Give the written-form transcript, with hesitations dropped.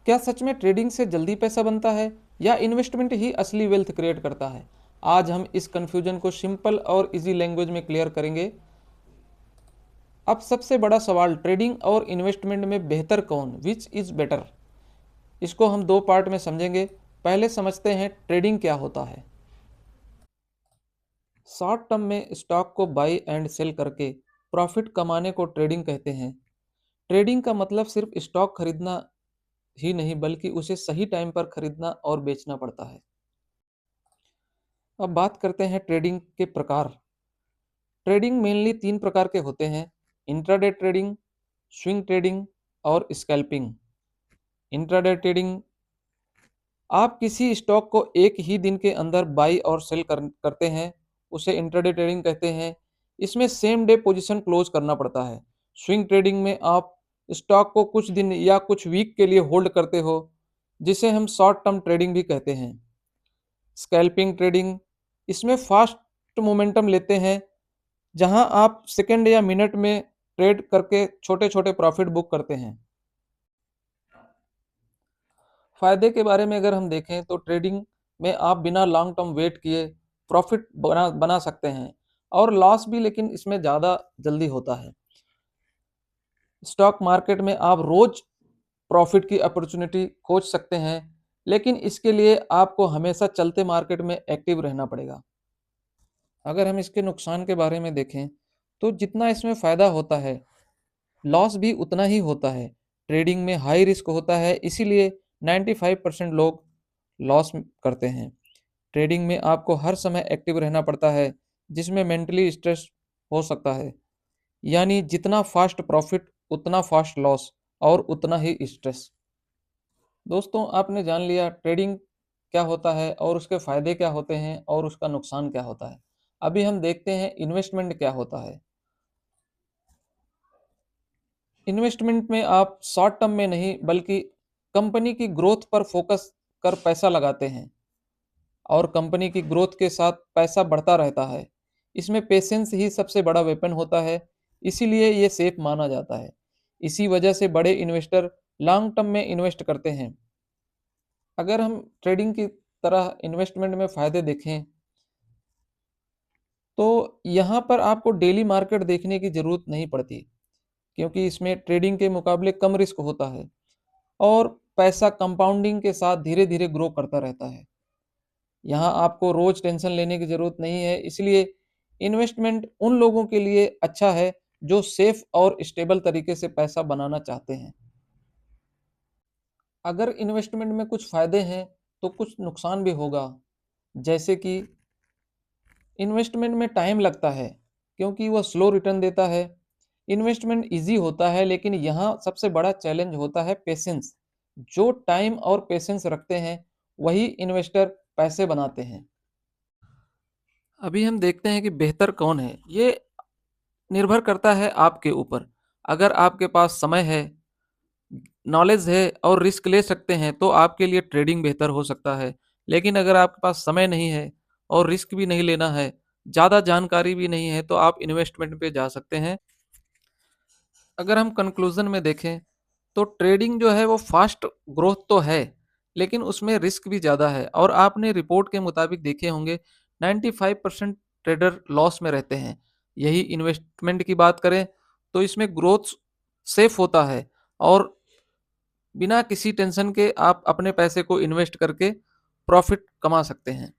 क्या सच में ट्रेडिंग से जल्दी पैसा बनता है या इन्वेस्टमेंट ही असली वेल्थ क्रिएट करता है? आज हम इस कंफ्यूजन को सिंपल और इजी लैंग्वेज में क्लियर करेंगे। अब सबसे बड़ा सवाल, ट्रेडिंग और इन्वेस्टमेंट में बेहतर कौन, विच इज बेटर? इसको हम दो पार्ट में समझेंगे। पहले समझते हैं ट्रेडिंग क्या होता है। शॉर्ट टर्म में स्टॉक को बाई एंड सेल करके प्रॉफिट कमाने को ट्रेडिंग कहते हैं। ट्रेडिंग का मतलब सिर्फ स्टॉक खरीदना ही नहीं, बल्कि उसे सही टाइम पर खरीदना और बेचना पड़ता है। अब बात करते हैं ट्रेडिंग के प्रकार। ट्रेडिंग मेनली तीन प्रकार के होते हैं: इंट्राडे ट्रेडिंग, स्विंग ट्रेडिंग और स्कैल्पिंग। इंट्राडे ट्रेडिंग, आप किसी स्टॉक को एक ही दिन के अंदर बाई और सेल करते हैं, उसे इंट्राडे ट्रेडिंग कहते हैं। इसमें सेम डे पोजीशन क्लोज करना पड़ता है। स्विंग ट्रेडिंग में आप स्टॉक को कुछ दिन या कुछ वीक के लिए होल्ड करते हो, जिसे हम शॉर्ट टर्म ट्रेडिंग भी कहते हैं। स्कैल्पिंग ट्रेडिंग, इसमें फास्ट मोमेंटम लेते हैं, जहां आप सेकंड या मिनट में ट्रेड करके छोटे छोटे प्रॉफिट बुक करते हैं। फायदे के बारे में अगर हम देखें तो ट्रेडिंग में आप बिना लॉन्ग टर्म वेट किए प्रॉफिट बना बना सकते हैं, और लॉस भी लेकिन इसमें ज़्यादा जल्दी होता है। स्टॉक मार्केट में आप रोज प्रॉफिट की अपॉर्चुनिटी खोज सकते हैं, लेकिन इसके लिए आपको हमेशा चलते मार्केट में एक्टिव रहना पड़ेगा। अगर हम इसके नुकसान के बारे में देखें तो जितना इसमें फ़ायदा होता है, लॉस भी उतना ही होता है। ट्रेडिंग में हाई रिस्क होता है, इसीलिए 95% लोग लॉस करते हैं। ट्रेडिंग में आपको हर समय एक्टिव रहना पड़ता है, जिसमें मेंटली स्ट्रेस हो सकता है। यानी जितना फास्ट प्रॉफिट उतना फास्ट लॉस और उतना ही स्ट्रेस। दोस्तों, आपने जान लिया ट्रेडिंग क्या होता है और उसके फायदे क्या होते हैं और उसका नुकसान क्या होता है। अभी हम देखते हैं इन्वेस्टमेंट क्या होता है। इन्वेस्टमेंट में आप शॉर्ट टर्म में नहीं, बल्कि कंपनी की ग्रोथ पर फोकस कर पैसा लगाते हैं, और कंपनी की ग्रोथ के साथ पैसा बढ़ता रहता है। इसमें पेशेंस ही सबसे बड़ा वेपन होता है, इसीलिए ये सेफ माना जाता है। इसी वजह से बड़े इन्वेस्टर लॉन्ग टर्म में इन्वेस्ट करते हैं। अगर हम ट्रेडिंग की तरह इन्वेस्टमेंट में फ़ायदे देखें तो यहाँ पर आपको डेली मार्केट देखने की ज़रूरत नहीं पड़ती, क्योंकि इसमें ट्रेडिंग के मुकाबले कम रिस्क होता है और पैसा कंपाउंडिंग के साथ धीरे धीरे ग्रो करता रहता है। यहाँ आपको रोज टेंशन लेने की ज़रूरत नहीं है, इसलिए इन्वेस्टमेंट उन लोगों के लिए अच्छा है जो सेफ और स्टेबल तरीके से पैसा बनाना चाहते हैं। अगर इन्वेस्टमेंट में कुछ फ़ायदे हैं तो कुछ नुकसान भी होगा। जैसे कि इन्वेस्टमेंट में टाइम लगता है, क्योंकि वह स्लो रिटर्न देता है। इन्वेस्टमेंट इजी होता है, लेकिन यहाँ सबसे बड़ा चैलेंज होता है पेशेंस। जो टाइम और पेशेंस रखते हैं वही इन्वेस्टर पैसे बनाते हैं। अभी हम देखते हैं कि बेहतर कौन है। ये निर्भर करता है आपके ऊपर। अगर आपके पास समय है, नॉलेज है और रिस्क ले सकते हैं, तो आपके लिए ट्रेडिंग बेहतर हो सकता है। लेकिन अगर आपके पास समय नहीं है और रिस्क भी नहीं लेना है, ज़्यादा जानकारी भी नहीं है, तो आप इन्वेस्टमेंट पे जा सकते हैं। अगर हम कंक्लूजन में देखें तो ट्रेडिंग जो है वो फास्ट ग्रोथ तो है, लेकिन उसमें रिस्क भी ज़्यादा है, और आपने रिपोर्ट के मुताबिक देखे होंगे 95% ट्रेडर लॉस में रहते हैं। यही इन्वेस्टमेंट की बात करें तो इसमें ग्रोथ सेफ होता है, और बिना किसी टेंशन के आप अपने पैसे को इन्वेस्ट करके प्रॉफिट कमा सकते हैं।